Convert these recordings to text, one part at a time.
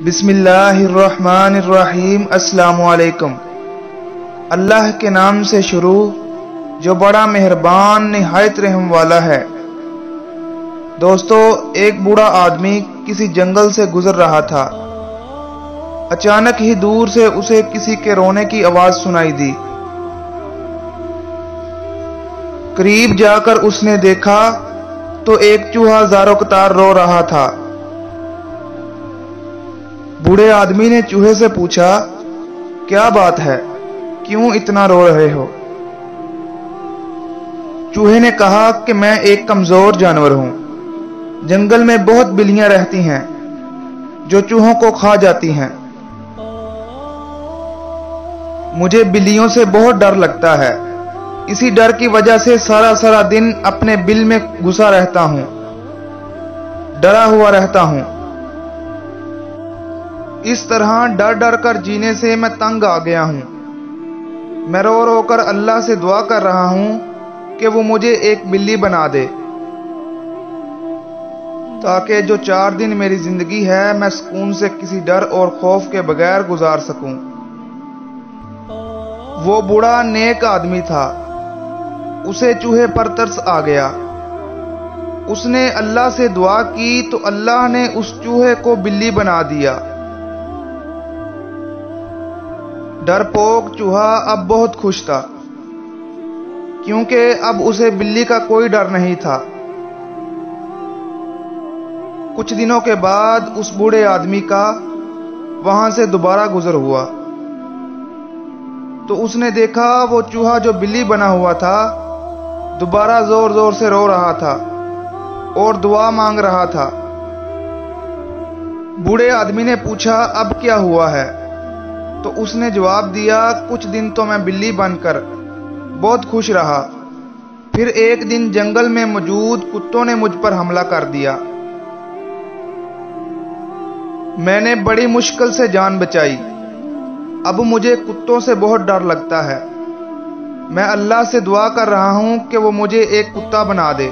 بسم اللہ الرحمن الرحیم۔ السلام علیکم۔ اللہ کے نام سے شروع جو بڑا مہربان نہایت رحم والا ہے۔ دوستو، ایک بوڑھا آدمی کسی جنگل سے گزر رہا تھا۔ اچانک ہی دور سے اسے کسی کے رونے کی آواز سنائی دی۔ قریب جا کر اس نے دیکھا تو ایک چوہا زاروں قطار رو رہا تھا۔ بوڑھے آدمی نے چوہے سے پوچھا، کیا بات ہے، کیوں اتنا رو رہے ہو؟ چوہے نے کہا کہ میں ایک کمزور جانور ہوں۔ جنگل میں بہت بلیاں رہتی ہیں جو چوہوں کو کھا جاتی ہیں۔ مجھے بلیوں سے بہت ڈر لگتا ہے، اسی ڈر کی وجہ سے سارا دن اپنے بل میں گھسا رہتا ہوں، ڈرا ہوا رہتا ہوں۔ اس طرح ڈر کر جینے سے میں تنگ آ گیا ہوں۔ میں رو کر اللہ سے دعا کر رہا ہوں کہ وہ مجھے ایک بلی بنا دے، تاکہ جو 4 دن میری زندگی ہے میں سکون سے کسی ڈر اور خوف کے بغیر گزار سکوں۔ وہ بوڑھا نیک آدمی تھا، اسے چوہے پر ترس آ گیا۔ اس نے اللہ سے دعا کی تو اللہ نے اس چوہے کو بلی بنا دیا۔ ڈرپوک چوہا اب بہت خوش تھا، کیونکہ اب اسے بلی کا کوئی ڈر نہیں تھا۔ کچھ دنوں کے بعد اس بوڑھے آدمی کا وہاں سے دوبارہ گزر ہوا تو اس نے دیکھا وہ چوہا جو بلی بنا ہوا تھا دوبارہ زور سے رو رہا تھا اور دعا مانگ رہا تھا۔ بوڑھے آدمی نے پوچھا، اب کیا ہوا ہے؟ تو اس نے جواب دیا، کچھ دن تو میں بلی بن کر بہت خوش رہا، پھر ایک دن جنگل میں موجود کتوں نے مجھ پر حملہ کر دیا۔ میں نے بڑی مشکل سے جان بچائی، اب مجھے کتوں سے بہت ڈر لگتا ہے۔ میں اللہ سے دعا کر رہا ہوں کہ وہ مجھے ایک کتا بنا دے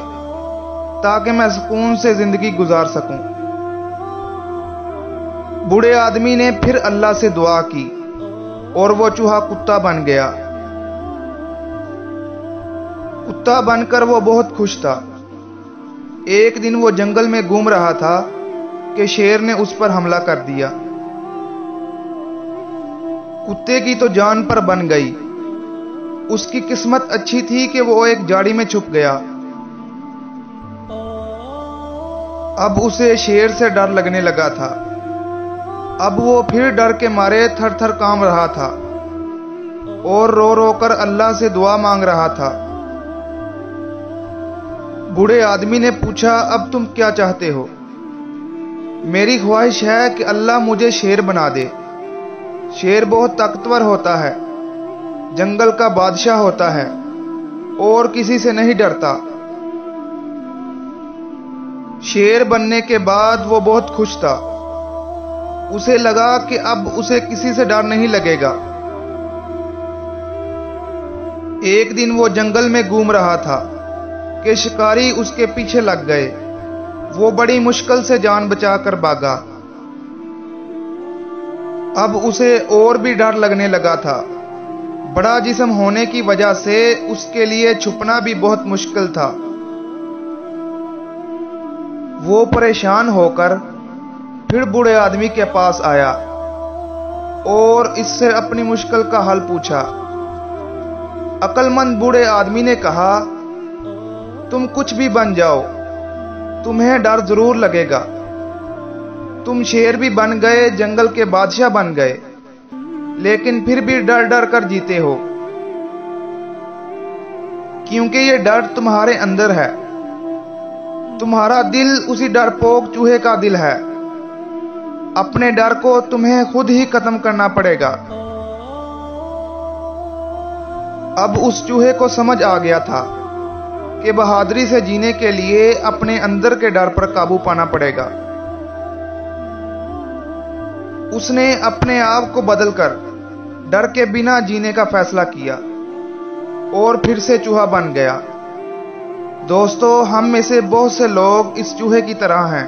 تاکہ میں سکون سے زندگی گزار سکوں۔ بوڑھے آدمی نے پھر اللہ سے دعا کی اور وہ چوہا کتا بن گیا۔ کتا بن کر وہ بہت خوش تھا۔ ایک دن وہ جنگل میں گھوم رہا تھا کہ شیر نے اس پر حملہ کر دیا۔ کتے کی تو جان پر بن گئی۔ اس کی قسمت اچھی تھی کہ وہ ایک جھاڑی میں چھپ گیا۔ اب اسے شیر سے ڈر لگنے لگا تھا۔ اب وہ پھر ڈر کے مارے تھر کانپ رہا تھا اور رو کر اللہ سے دعا مانگ رہا تھا۔ بوڑھے آدمی نے پوچھا، اب تم کیا چاہتے ہو؟ میری خواہش ہے کہ اللہ مجھے شیر بنا دے۔ شیر بہت طاقتور ہوتا ہے، جنگل کا بادشاہ ہوتا ہے اور کسی سے نہیں ڈرتا۔ شیر بننے کے بعد وہ بہت خوش تھا۔ اسے لگا کہ اب اسے کسی سے ڈر نہیں لگے گا۔ ایک دن وہ جنگل میں گھوم رہا تھا کہ شکاری اس کے پیچھے لگ گئے۔ وہ بڑی مشکل سے جان بچا کر بھاگا۔ اب اسے اور بھی ڈر لگنے لگا تھا۔ بڑا جسم ہونے کی وجہ سے اس کے لیے چھپنا بھی بہت مشکل تھا۔ وہ پریشان ہو کر پھر بوڑھے آدمی کے پاس آیا اور اس سے اپنی مشکل کا حل پوچھا۔ عقل مند بوڑھے آدمی نے کہا، تم کچھ بھی بن جاؤ، تمہیں ڈر ضرور لگے گا۔ تم شیر بھی بن گئے، جنگل کے بادشاہ بن گئے، لیکن پھر بھی ڈر کر جیتے ہو، کیونکہ یہ ڈر تمہارے اندر ہے۔ تمہارا دل اسی ڈرپوک چوہے کا دل ہے۔ اپنے ڈر کو تمہیں خود ہی ختم کرنا پڑے گا۔ اب اس چوہے کو سمجھ آ گیا تھا کہ بہادری سے جینے کے لیے اپنے اندر کے ڈر پر قابو پانا پڑے گا۔ اس نے اپنے آپ کو بدل کر ڈر کے بنا جینے کا فیصلہ کیا اور پھر سے چوہا بن گیا۔ دوستو، ہم میں سے بہت سے لوگ اس چوہے کی طرح ہیں